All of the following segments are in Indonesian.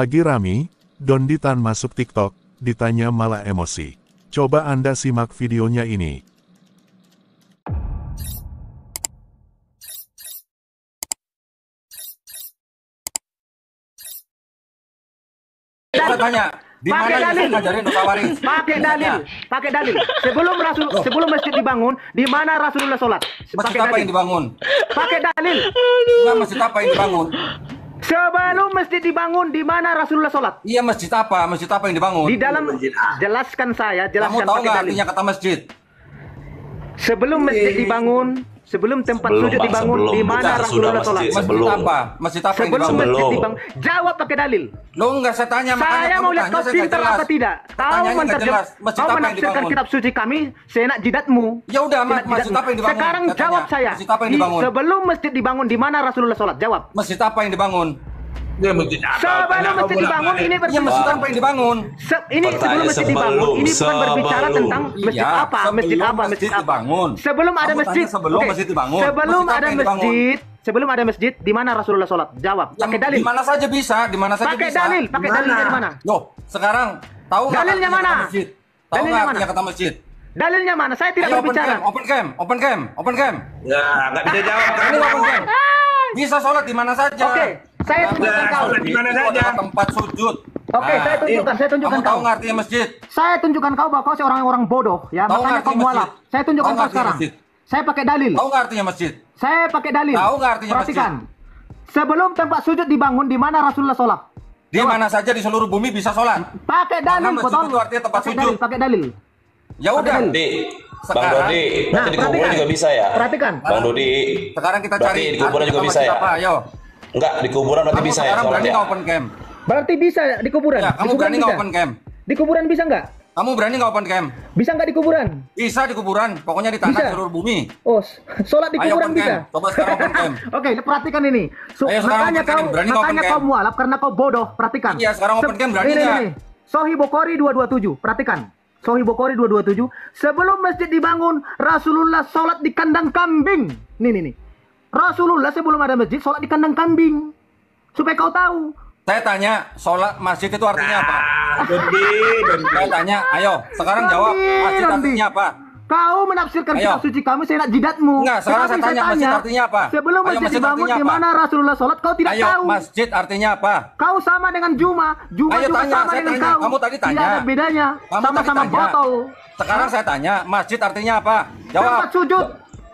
Lagi rame, Dondi Tan masuk TikTok, ditanya malah emosi. Coba Anda simak videonya ini. Saya tanya, di mana Yesus ngajarin dosa waris? Pakai dalil. Sebelum masjid dibangun, di mana Rasulullah sholat? Masjid apa yang dibangun? Pakai dalil. Enggak, masjid apa yang dibangun? Sebelum masjid dibangun, di mana Rasulullah sholat? Iya, masjid apa? Masjid apa yang dibangun? Di dalam, jelaskan Kamu tahu nggak artinya kata masjid? Sebelum masjid dibangun, sebelum tempat sujud dibangun, di mana Rasulullah sholat? Masjid apa? Masjid apa yang Sebelum dibangun? masjid dibangun, jawab pakai dalil. Lo enggak, saya tanya, makanya Saya kamu mau lihat tanya, kau saya nggak pintar jelas. apa tidak. Kau menafsirkan kitab suci kami seenak jidatmu. Ya udah, masjid apa yang dibangun? Sekarang Saya jawab tanya, saya. masjid apa yang dibangun? Sebelum masjid dibangun, di mana Rasulullah sholat? Jawab. Masjid apa yang dibangun? Ya, masjid apa? Sebelum masjid dibangun, ini Iya, masjid apa yang dibangun? ini sebelum masjid dibangun, ini bukan berbicara tentang masjid Iya, apa, masjid apa, masjid apa. dibangun. Sebelum ada Kamu masjid, tanya sebelum oke. masjid dibangun. Sebelum Masjid apa ada yang dibangun? masjid, sebelum ada masjid, di mana Rasulullah sholat? Jawab. Pakai dalil. Di mana saja bisa, di mana saja Pakai bisa. dalil, pakai dalil dari mana? Loh, sekarang tahu nggak Dalilnya artinya mana? kata masjid? Tahu Dalilnya nggak mana? artinya kata masjid? Dalilnya mana? Saya tidak Ayo, berbicara. open cam. Ya, nggak bisa jawab. Ini open cam. Bisa sholat di mana saja. Oke, saya tunjukkan kau. sholat di mana Itu saja. adalah tempat sujud. Oke, saya tunjukkan Kamu tahu kau. nggak artinya masjid? Saya tunjukkan kau bahwa kau seorang orang bodoh, ya. Tahu Makanya nggak kau artinya mualaf. masjid? Saya tunjukkan Tahu kau nggak artinya sekarang. masjid? Saya pakai dalil. Tahu nggak artinya masjid? Saya pakai dalil. Tahu nggak artinya Perhatikan. Sebelum tempat sujud dibangun, di mana Rasulullah sholat? Di mana saja di seluruh bumi bisa sholat. Pakai dalil, Karena masjid betul. itu artinya tempat Pakai sujud. dalil, pakai dalil. Ya udah. Bang Dodi, berarti di kuburan juga bisa ya? Perhatikan. Bang Dodi, Sekarang kita berarti cari di kuburan juga arti bisa masjid ya? apa, ayo. Enggak, di kuburan berarti Kamu bisa ya sekarang sholat berani ya? nggak open cam? Berarti bisa di kuburan. Ya, Di kamu kuburan berani nggak bisa. open cam? Di kuburan bisa nggak? Kamu berani nggak open cam? Bisa nggak di kuburan? Bisa di kuburan, pokoknya di tanah Bisa. seluruh bumi. Oh, sholat di Ayo kuburan open bisa. cam. Coba sekarang open cam. Oke, perhatikan ini. Ayo sekarang Makanya open cam. kau, Berani nggak open kau cam? mualaf karena kau bodoh. Perhatikan. Iya, sekarang open cam berani nggak? Sahih Bukhari 227. Perhatikan. Sahih Bukhari 227. Sebelum masjid dibangun, Rasulullah sholat di kandang kambing. Nih. Rasulullah sebelum ada masjid sholat di kandang kambing. Supaya kau tahu. Saya tanya, sholat masjid itu artinya apa? Dondi. Saya tanya, ayo, sekarang jawab, masjid Dondi. artinya apa? Kau menafsirkan Ayo. kitab suci kami seenak jidatmu. Enggak, sekarang Tetapi saya tanya, masjid artinya apa? Sebelum Ayo, masjid masjid dibangun, artinya di apa? mana Rasulullah sholat, kau tidak Ayo, tahu. masjid artinya apa? Kau sama dengan Juma. Juma Ayo juga tanya, sama saya dengan tanya. kau. Kamu tadi tanya. Tidak ada bedanya. Kamu tadi Sama-sama tanya. botol. Sekarang saya tanya, masjid artinya apa? Jawab. Tempat sujud.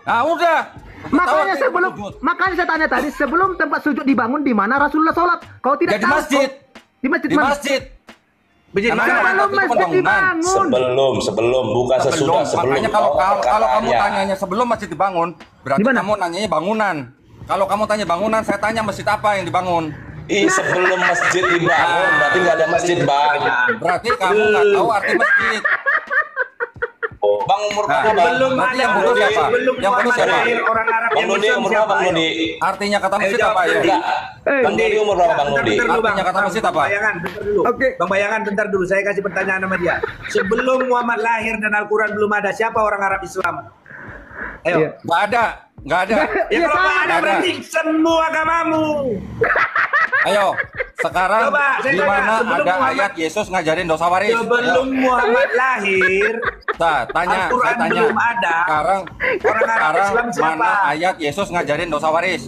Nah, udah. Tahu Makanya artinya sebelum, sujud. makanya saya tanya tadi, sebelum tempat sujud dibangun, di mana Rasulullah sholat? Kau tidak Ya, di tahu. masjid. Di masjid Di mana? masjid. Masjid Karena mana? Sebelum itu masjid pembangunan. dibangun. Sebelum, bukan sesudah, sebelum. Makanya kalau Oh, kalau kamu perkataannya. tanyanya sebelum masjid dibangun, berarti Di mana? kamu nanyanya bangunan. Kalau kamu tanya bangunan, saya tanya masjid apa yang dibangun. Ih, sebelum masjid dibangun, berarti nggak ada masjid, Bang. Berarti kamu nggak tahu arti masjid. Oh, Bang umur Nah, berapa, Bang? Belum Berarti ada yang bodoh Dondi. siapa? Belum Yang bodoh Muhammad siapa? lahir, orang Arab Bang yang Dodi Islam umur siapa? berapa, Bang Dodi? Artinya kata masjid jawab, apa ya? Dondi. Enggak. Bang Dodi umur berapa, Bang Dodi? Bentar dulu, Bang. Artinya kata masjid apa? Bang Bayangan, bentar dulu. Oke. Bang Bayangan, bentar dulu. Saya kasih pertanyaan sama dia. Sebelum Muhammad lahir dan Al-Quran belum ada, siapa orang Arab Islam? Ayo. Iya. Nggak ada. Ya Iya, kalau nggak ada Nggak ada. berarti semua agamamu. Ayo, sekarang Coba, saya di tanya, mana sebelum ada Muhammad- ayat Yesus ngajarin dosa waris? Sebelum Muhammad lahir, Tanya, Al-Quran saya tanya. belum ada. Sekarang, Orang Arab Islam siapa? mana ayat Yesus ngajarin dosa waris?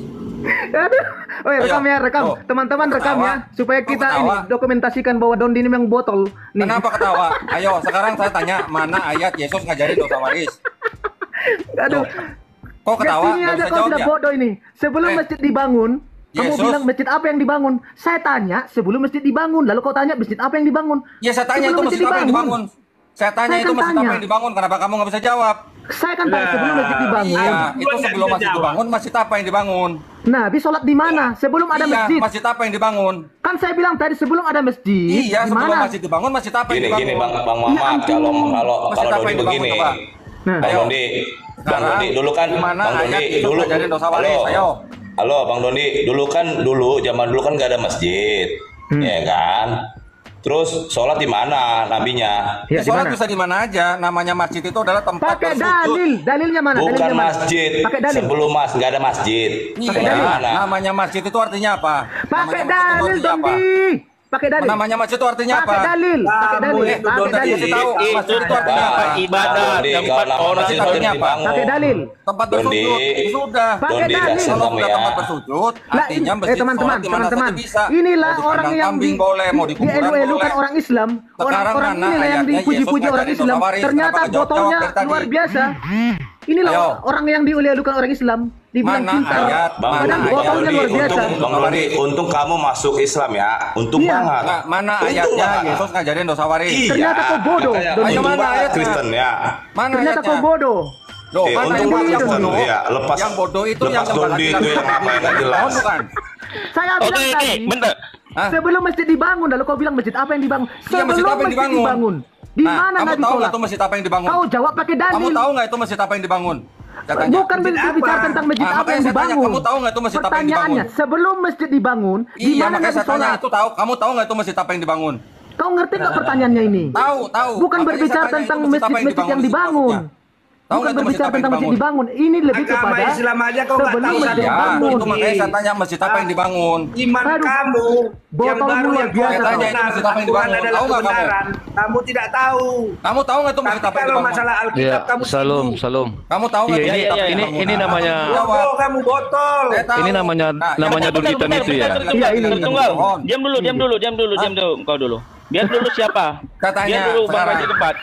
Aduh. Oh ya, rekam Ayo. ya, rekam. Oh. Teman-teman rekam Ketawa. ya, supaya Oh, kita ketawa. ini dokumentasikan bahwa Dondi ini memang botol. Nih. Kenapa ketawa? Ayo, sekarang saya tanya, mana ayat Yesus ngajarin dosa waris? Aduh. Kok ketawa? Sini Nggak aja bisa kau jawab sudah ya? bodoh ini. Sebelum Eh. masjid dibangun, kamu Yesus. bilang masjid apa yang dibangun? Saya tanya sebelum masjid dibangun, lalu kau tanya masjid apa yang dibangun? Ya saya tanya Sebelum itu masjid apa yang dibangun? Saya tanya Saya itu kan masjid apa tanya. yang dibangun? Kenapa kamu nggak bisa jawab? Saya kan tanya sebelum masjid dibangun. Iya, Gua itu nggak sebelum bisa masjid jawab. dibangun, masjid apa yang dibangun? Nabi sholat di mana? Sebelum ada Iya, masjid. masjid apa yang dibangun? Kan saya bilang tadi sebelum ada masjid. Iya, di sebelum mana? masjid dibangun, masjid apa yang Gini, dibangun? gini, Bang Muhammad, Ya kalau ampun. kalau Masjid kalau apa Dodi yang dibangun, begini, coba? Nah, Bang Ayo. Dodi, Bang Sekarang, Dodi dulu kan, di mana Bang ayat Dodi Yesus dulu, ngajarin dosa waris? Ayo. halo, Bang Dodi, dulu kan zaman dulu kan nggak ada masjid, ya kan? Terus sholat di mana nabinya? ya, di Sholat mana? bisa di mana aja. Namanya masjid itu adalah tempat Pakai bersujud. dalil. Dalilnya mana? Bukan Dalilnya mana? masjid. Pakai dalil. Sebelum nggak ada masjid. Iya, Pakai dalil mana? namanya masjid itu artinya apa? Pakai Namanya masjid itu dalil, artinya apa? Dondi. pakai dalil. Namanya masjid itu artinya apa? Pakai dalil, pakai dalil, Itu pakai Don tadi dalil. kasih tahu masjid itu artinya apa? Ibadah, tempat orang masjid artinya apa? Pakai dalil. Tempat bersujud. Sudah. Pakai Dondi, dalil. dasar Kalau kamu udah ya. tempat bersujud, artinya masjid teman-teman, sholat di mana teman-teman. saja bisa. Inilah Mau di orang kandang yang kambing boleh, mau di kuburan dielu-elukan boleh. orang Islam. Sekarang Orang mana inilah yang ayatnya dipuji-puji Yesus orang ngajarin Islam. dosa waris? Ternyata Kenapa jawab botolnya dari tadi? luar biasa. Inilah Ayo. orang yang dielu-elukan orang Islam. Dibilang Mana pintar. ayat? Bang Padahal Dodi, botolnya luar biasa. Bang Dodi, untung kamu masuk Islam ya. Untung Iya. banget. Nah, mana Untung ayatnya banget. Yesus ngajarin dosa waris? Iya. Ternyata kau bodoh, Makanya, Dodi. untung Mana banget ayatnya? Kristen ya. Mana Ternyata ayatnya? kau bodoh. Loh, mana Untung yang banget yang Kristen. bodoh? Iya, lepas. Yang bodoh itu lepas yang Dodi itu yang apa yang nggak jelas. Oh, bukan. Saya Oke, bilang oke, tadi, bentar. Hah? sebelum masjid dibangun, lalu kau bilang masjid apa yang dibangun? Iya, Sebelum masjid apa yang masjid dibangun? dibangun. Di Nah, mana kamu Nabi tahu sholat? nggak itu masjid apa yang dibangun? Kau jawab pakai dalil. Kamu tahu nggak itu masjid apa yang dibangun? Katanya. Bukan Masjid berbicara apa? tentang masjid Ah, apa makanya yang saya tanya, dibangun. kamu tahu nggak itu masjid apa yang Pertanyaannya, dibangun? sebelum masjid dibangun, di Iya, mana makanya Nabi saya tanya sholat? itu tahu. Kamu tahu nggak itu masjid apa yang dibangun? Kau ngerti nggak pertanyaannya ini? Tahu, tahu. Bukan Makanya berbicara saya tanya, tentang itu masjid apa masjid-masjid yang di situ dibangun. maksudnya? Tahu Bukan nggak itu masjid berbicara apa yang tentang masjid dibangun? dibangun. Ini lebih Agama kepada Islam aja kau nggak sebelum tahu masjid saja. Ya, dibangun. itu makanya saya tanya masjid apa yang dibangun. Iman Aduh, kamu yang botol baru luar yang biasa. kau Tanya itu benar, masjid apa yang Tuhan dibangun. adalah Tahu nggak kamu? kebenaran. Kamu tidak tahu. Kamu tahu nggak itu Tapi masjid apa yang kalau dibangun? masalah Alkitab kamu Salam, sibuk. salam. Kamu tahu nggak Iya, itu iya, masjid apa iya, yang ini- dibangun? ini namanya- Botol kamu botol. Saya tahu. Ini namanya yang Doditan benar, itu ya. benar, Iya, ini. Tunggal. Mohon. Diam dulu, diam dulu, diam dulu, diam dulu, kau dulu. Biar dulu siapa? Katanya Biar dulu Bang sekarang. Haji tempat.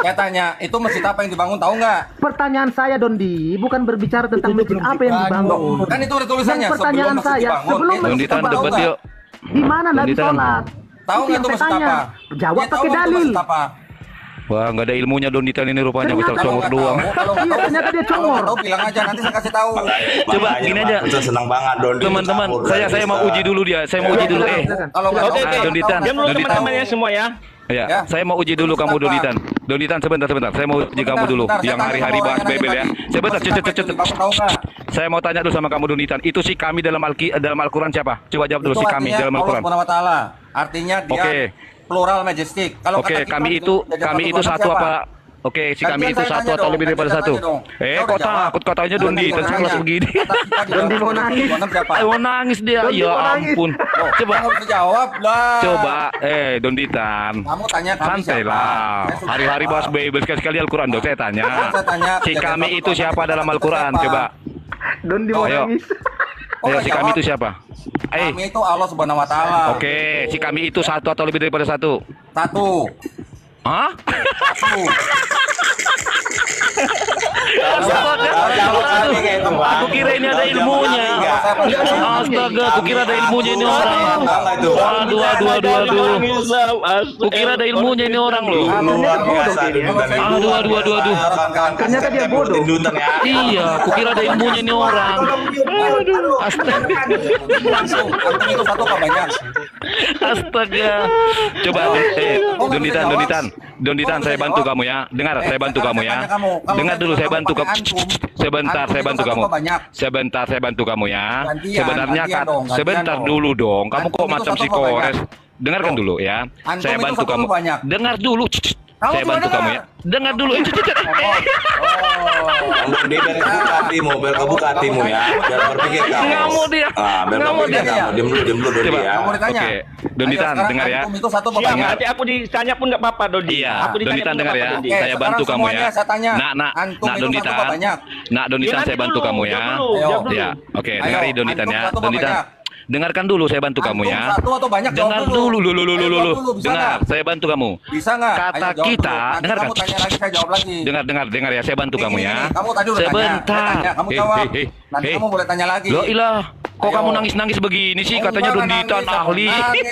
Saya tanya, itu masjid apa yang dibangun tahu nggak? Pertanyaan saya Dondi, bukan berbicara tentang masjid apa yang dibangun. Kan itu ada tulisannya. Yang pertanyaan sebelum masjid saya, dibangun. sebelum Itu masjid Doditan tahu debat nggak? yuk. Di mana Nabi Doditan. sholat? Tahu nggak itu yang masjid saya tanya. apa? Jawab Ya, tahu pakai nggak itu dalil. masjid apa? Wah, nggak ada ilmunya Doditan ini rupanya, bisa Ternyata congor doang. Iya, ternyata dia Kalau congor. nggak tahu bilang aja, nanti saya kasih tahu. Coba gini aja. Kita senang banget Dondi. Teman-teman, saya mau uji dulu dia. Saya mau uji dulu. Kalau nggak Oke, tahu, oke. Doditan, Diam dulu Doditan. teman-temannya semua ya. Ya, Ya. saya mau uji dulu kamu Doditan. Doditan sebentar. Saya mau uji kamu dulu. Bentar, Yang saya hari-hari tanya bahas sama orang Bebel ya. yang tadi. Sebentar, Masjid apa yang cet. dibangun, tahu nggak? Saya mau tanya dulu sama kamu Doditan. Itu si kami dalam Al-Quran siapa? Coba jawab dulu Itu si kami artinya dalam Allah Al-Quran. Subhanahu wa taala. Artinya dia Oke. plural majestic. Kalau Oke, kata kita kami gitu, itu satu siapa? apa? Oke, si kami Gantian itu saya satu tanya atau dong, lebih daripada gantian satu. tanya dong. Saya udah Kok jawab. takut katanya Dondi Gantian kelas tanya. begini. Kata kita di Dondi dalam mau nangis. siapa? Ayo nangis dia. Dondi Ya mau nangis. ampun. Coba. Kamu bisa jawab lah. Coba, Donditan. Kamu tanya kami Santai siapa? lah. Saya sudah Hari-hari jawab. bahas Bible sekali-sekali Al-Quran dong. Saya tanya. Saya tanya, Si tiga kami satu itu Tuhan siapa dalam itu Al-Quran? siapa? Coba. Dondi mau Ayo. nangis. Oh, Ayo, nggak si kami jawab. itu siapa? Kami itu Allah Subhanahu wa taala. Oke, si kami itu satu atau lebih daripada satu. Satu. Hah? Satu. Aku kira ini ada ilmunya. Astaga, aku kira ada ilmunya ini orang. Aduh. Aku kira ada ilmunya ini orang loh. Luar biasa Dondi. Aduh. Ternyata dia bodoh. Dutan ya. Iya, aku kira ada ilmunya ini orang. Langsung. Antum itu satu apa banyak? Astaga. Coba, Donditan, saya bantu kamu ya. Dengar, saya bantu kamu ya. Dengar dulu, saya bantu kamu. Sebentar, saya bantu kamu. Sebentar, saya bantu kamu ya. Sebenarnya sebentar dulu dong. Kamu kok macam psikotes? Dengarkan dulu ya. Saya bantu kamu. Dengar dulu. Saya bantu kamu ya. Dengar dulu. Bang Dondi biar kebuka hatimu, ya. Biar berpikir kamu. Nggak mau dia. Biar Nggak mau berpikir dia. kamu. Diam dulu Dondi Coba. ya. Kamu ditanya. Oke, Donditan, dengar ya. Itu satu apa Siap, banyak? nanti aku ditanya pun nggak apa-apa, Dodi. Iya, Aku ditanya Donditan pun dengar nggak ya. apa-apa, Dodi. Oke, Saya bantu sekarang kamu ya. semuanya saya tanya. Nak Antum itu Donditan. satu apa banyak? Nak Donditan, Ya, saya nanti bantu dulu, kamu ya. jawab dulu, Ayo. jawab dulu. Ya, oke, Ayo, dengarin Donditan antum ya. satu apa Donditan. banyak? Dengarkan dulu, saya bantu kamu Antum ya. satu atau banyak? Jawab Dengar dulu. dulu. Ayo, jawab dulu, bisa Dengar, nggak? saya bantu kamu. Bisa nggak? Kata Ayo, jawab kita, dulu. Nanti dengarkan. kamu tanya lagi, saya jawab lagi. Dengar ya, saya bantu kamu Ini, ya. Kamu tadi udah tanya. Sebentar. Saya tanya, kamu jawab. Nanti Hei. kamu boleh tanya lagi. Loh ilah, kok Ayo. kamu nangis-nangis begini sih? Oh, Katanya enggak, Donditan nangis, ahli. nangis,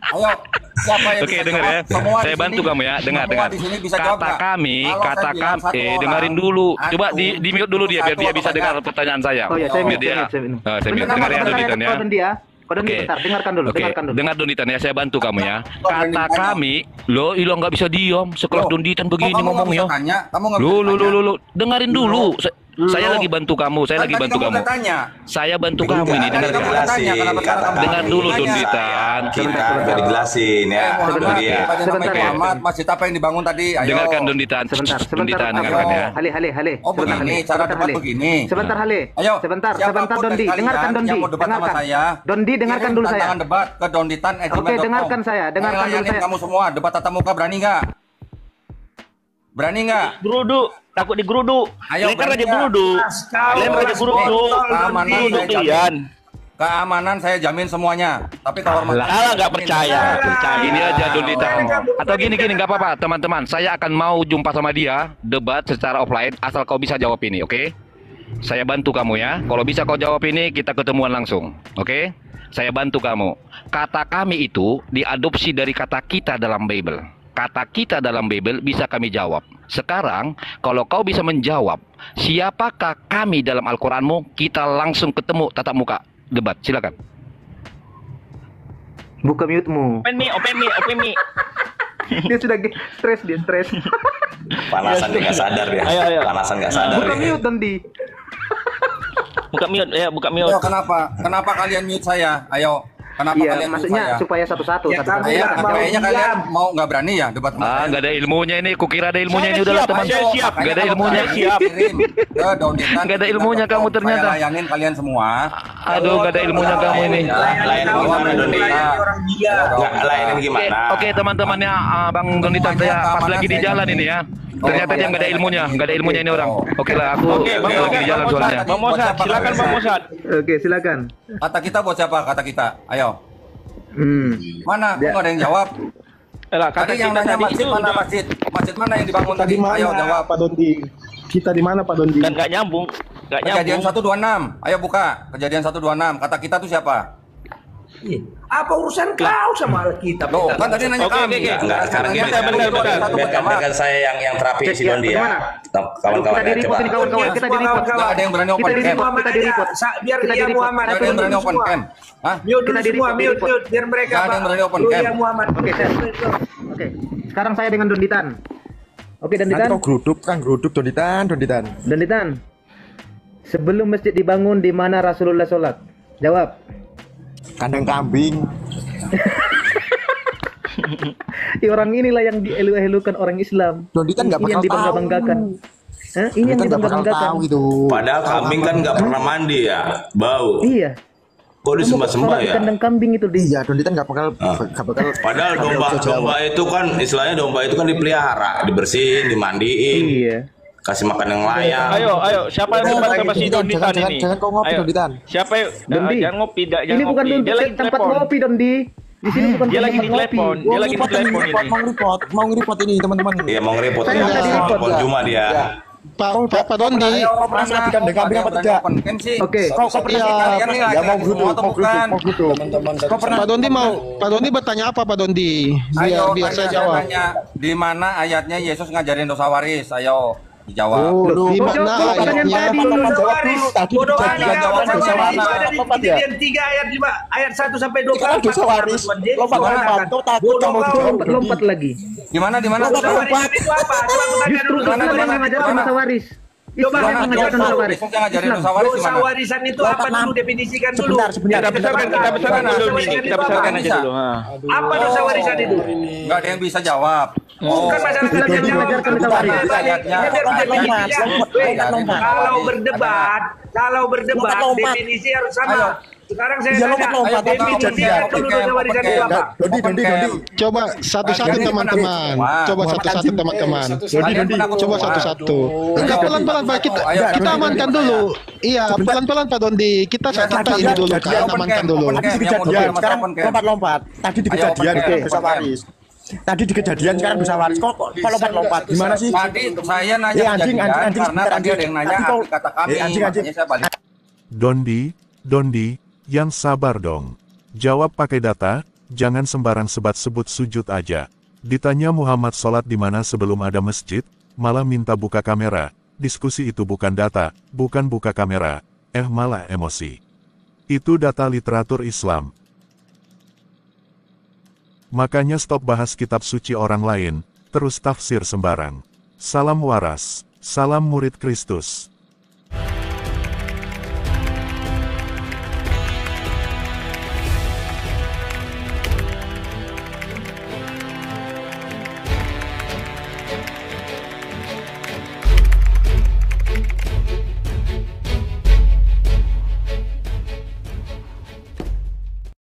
Ayo, siapa yang Oke, bisa dengar jawab? ya. Semua Saya di bantu sini- kamu ya. Dengar. semua di sini bisa jawab Kata nggak? kami, Kalau saya bilang satu orang, dengarin dulu. Coba antum di mute dulu dia biar satu dia apa bisa dengar banyak? pertanyaan saya. Oh ya, saya Biar mute, dia. saya mute. Saya mute. Bentar, Dengar ya bentar, Donditan ya. Kau Dondi ya. Kau Dondi, Oke. bentar, dengarkan dulu, Oke, dengarkan dulu. dengar Donditan ya, saya bantu kamu ya. Kok Kata kami, lo ilah nggak bisa diam sekelas Loh, Donditan kok begini kamu nggak ngomong bisa ya. tanya? Kamu nggak bisa tanya? Lo, dengarin dulu. Saya lagi bantu kamu, saya lagi Kan tadi bantu kamu kamu. udah tanya. Saya bantu kamu ini, Tadi dengar kamu udah tanya, kenapa sekarang kamu Dengar tanya? dulu, Tanya. Donditan. Kita udah dijelasin ya. Muhammad, Itu dia. Sebentar, Oke. Muhammad, masjid apa yang dibangun tadi? Ayo. Dengarkan Donditan. Sebentar, Donditan, sebentar. dengarkan ya. Hale. Oh, Sebentar, begini, Hale. cara Sebentar, debat Hale. begini. Sebentar, Hale. Ayo, Sebentar, siapapun Dondi. dari kalian Dengarkan Dondi. yang mau debat sama Dengarkan. saya. Dondi, dengarkan kirim dulu saya. tantangan debat ke donditan@gmail.com. Oke, dengarkan saya, dengarkan dulu Layanin saya. kamu semua, debat tatap muka berani nggak? Berani nggak? Geruduk, takut digeruduk. Ayo, Lempar berani aja nggak? geruduk. Lempar aja geruduk. Keamanan Geruduk saya jamin. kalian. Keamanan saya jamin semuanya. Tapi kehormatan. Alah, nggak percaya. Ini aja Donditan. Atau gini nggak apa-apa teman-teman. Saya akan mau jumpa sama dia, debat secara offline, asal kau bisa jawab ini, oke? Saya bantu kamu ya. Kalau bisa kau jawab ini, kita ketemuan langsung, oke? Saya bantu kamu. Kata kami itu diadopsi dari kata kita dalam Bible. Kata kita dalam Bible bisa kami jawab. Sekarang, kalau kau bisa menjawab, siapakah kami dalam Al-Quranmu, kita langsung ketemu tatap muka. Debat, silakan. Buka mute-mu. Open me. Dia sudah stres. Panasan nggak sadar dia. Ayo. Panasan nggak sadar Buka dia. mute, Dondi. Buka mute, ya, buka mute. Ayo, kenapa? Kenapa kalian mute saya? Ayo. Kenapa Iya, kalian mute maksudnya saya? supaya satu-satu. Ya, satu-satu. kamu Kayaknya nggak mau kayaknya kalian diam. mau nggak berani ya debat sama saya? Nggak ada ilmunya ini. Kukira ada ilmunya ini Saya udahlah siap, teman. saya siap. Nggak ada ilmunya. Kirim ke donditan. Nggak ada ilmunya kamu ternyata. Saya layanin kalian semua. Aduh, nggak ada ilmunya kamu ini. Layanin gimana, Dondi? Orang gila. Nggak layanin gimana? Oke teman-temannya Bang Donditan, saya pas lagi di jalan ini ya. Ternyata dia nggak ada ilmunya ini orang. Oke lah, aku Oke, Bang lagi di jalan soalnya. Bang Mosad, silakan Bang Mosad. Oke, silakan. Kata kita buat siapa? Kata kita. Ayo. Hmm. Mana? Kok nggak ada yang jawab? Elah, kata Tadi yang kita nanya tadi masjid itu mana udah- masjid? Masjid mana yang dibangun Kita tadi? di mana, Ayo jawab. Pak Dondi? Kita di mana, Pak Dondi? kan nggak nyambung. Nggak Kejadian nyambung. 126. Ayo buka. Kejadian 126. Kata kita tuh siapa? Ih, apa urusan kau sama Alkitab? Loh, kan tadi nanya Oke, kami. oke. Enggak, sekarang gini. Bentar. Biarkan saya yang terapi si Dondi ya. Gimana? Kawan-kawan Kita ya, di-report coba. ini kawan-kawan. Kita di-report. Nggak ada yang berani open Kita cam. di-report. Kita di-report. Biar Kita dia di-report. Muhammad. Nggak ada yang berani open cam. Hah? Mute dulu Kita di- semua, di- mute. Biar mereka. Nggak ada yang berani open Lu cam. ya Muhammad. Oke, Chef. Oke. Sekarang saya dengan Donditan. Oke, Nanti Donditan. kau geruduk, Donditan. Donditan. Sebelum masjid dibangun, di mana Rasulullah sholat? Jawab. Kandang kambing. Orang inilah yang dielu-elukan orang Islam. Donditan nggak Ini yang bakal dibangga-banggakan. Hah? Ini yang Donditan nggak bakal dibangga-banggakan. tahu itu. Padahal kambing kan nggak pernah mandi ya, bau. Iya. Kok disembah-sembah Sholat di ya? kandang kambing itu di. Iya, Donditan nggak bakal. Padahal domba itu kan istilahnya domba itu kan dipelihara, dibersihin, dimandiin, Iya. kasih makan yang layak. Ayo, siapa yang debat sama si Donditan Jangan- ini? jangan kau ngopi, Ayo. Donditan. Siapa yang Dondi. jangan ngopi, jangan Ini bukan ngopi. Dia lagi tempat telepon. ngopi, Dondi. Di sini bukan Dia lagi tempat di ngopi. telepon. Dia lagi di telepon ini. Mau nge-report ini teman-teman. Iya mau nge-report Saya ya. nggak di-report, Pon Juma dia. Pak Dondi. Ayo, Kau pernah mana? di kandang kambing apa tidak? Open cam sih. Oke. Kau pernah Kalian nih ya mau laki-laki geruduk, semua atau bukan? mau geruduk. Kau pernah Pak Dondi bertanya apa Pak Dondi? Ayo, Biar saya tanya, jawab. tanya. Di mana ayatnya Yesus ngajarin dosa waris? Ayo, dijawab. Di Bodoh, mana pertanyaan ayatnya? tadi. Dosa waris. Bodoh Kejadian amat jawab dosa dosa waris. waris. Itu ada di Lompat ya? Kejadian 3 ayat 5 ayat 1 sampai 24. Sekarang dosa waris. Lompat. Kau takut Bodoh kamu kau. Lompat lagi. Di mana? Dosa waris itu apa? Coba aku tanya Justru dulu. Islam yang mengajarkan dosa waris. Coba Islam yang mengajarkan dosa waris. Yesus yang ngajarin dosa waris di Dosa mana? warisan itu apa dulu, definisikan dulu. Kita besarkan aja dulu. Kita besarkan aja dulu. Ha. Apa dosa warisan itu? Enggak ada yang bisa jawab. Bukan masalah Islam yang mengajarkan dosa waris. Kalau berdebat definisi harus sama. Sekarang saya tanya, definisi apa dulu dosa warisan itu apa? Dondi. Coba satu-satu teman-teman. Coba satu-satu teman-teman. Coba satu-satu. Enggak pelan-pelan Pak, kita amankan dulu. Iya, pelan-pelan Pak Dondi. Kita ini dulu kan, amankan dulu. Tadi di kejadian, sekarang lompat-lompat. Tadi di kejadian dosa waris. Tadi di kejadian sekarang dosa waris. Kok lompat-lompat? Gimana sih? Tadi saya nanya Anjing, kejadian anjing, karena tadi ada yang nanya Tadi kau- kata kami. anjing. Makanya saya balik. Dondi, yang sabar dong. Jawab pakai data, jangan sembarang sebat sebut sujud aja. Ditanya Muhammad sholat di mana sebelum ada masjid, malah minta buka kamera. Diskusi itu bukan data, bukan buka kamera, malah emosi. Itu data literatur Islam. Makanya stop bahas kitab suci orang lain, terus tafsir sembarang. Salam waras, salam murid Kristus.